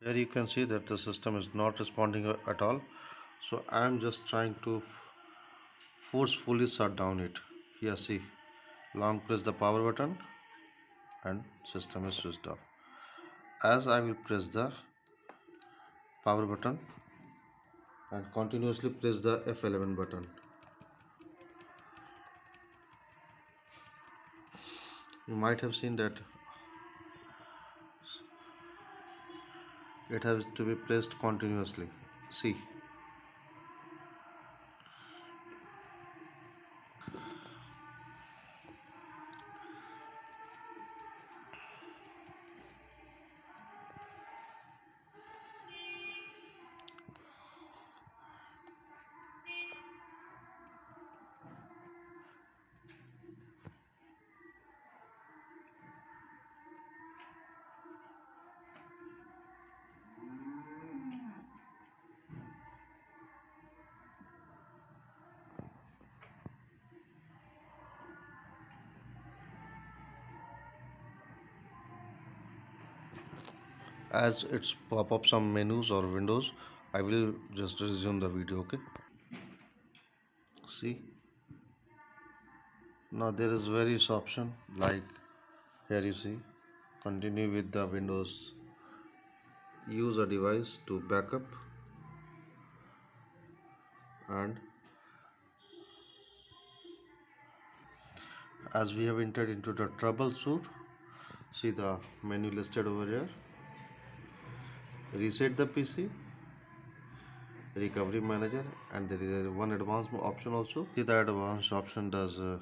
Here you can see that the system is not responding at all. So I am just trying to forcefully shut down it. Here see, long press the power button and system is switched off. As I will press the power button and continuously press the F11 button, you might have seen that it has to be pressed continuously. See, as it's pop up some menus or windows, I will just resume the video. Okay, see, now there is various option, like here you see, continue with the Windows, use a device to backup, and as we have entered into the troubleshoot, see the menu listed over here: reset the PC, recovery manager, and there is one advanced option also. See, the advanced option does the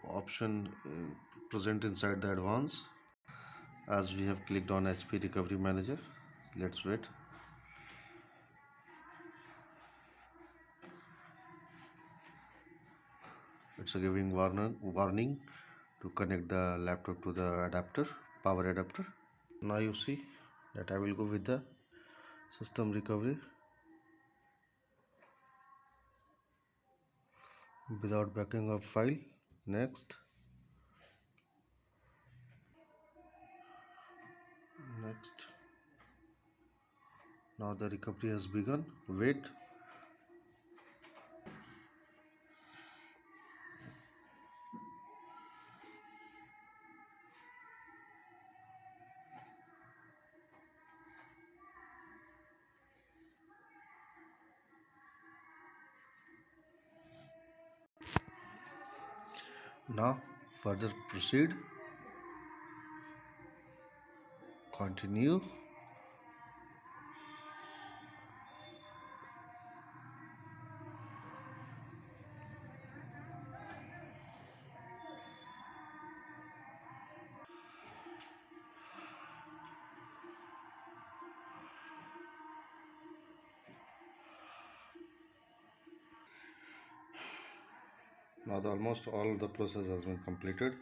option present inside the advanced. As we have clicked on HP recovery manager, let's wait. It's a giving warning to connect the laptop to the adapter, power adapter. Now you see that I will go with the system recovery without backing up file. Next, next. Now the recovery has begun. Wait. Now further proceed. Continue. Now almost all the process has been completed.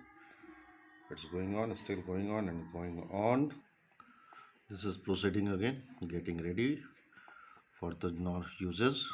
It's going on, still going on and going on. This is proceeding again, getting ready for the non users.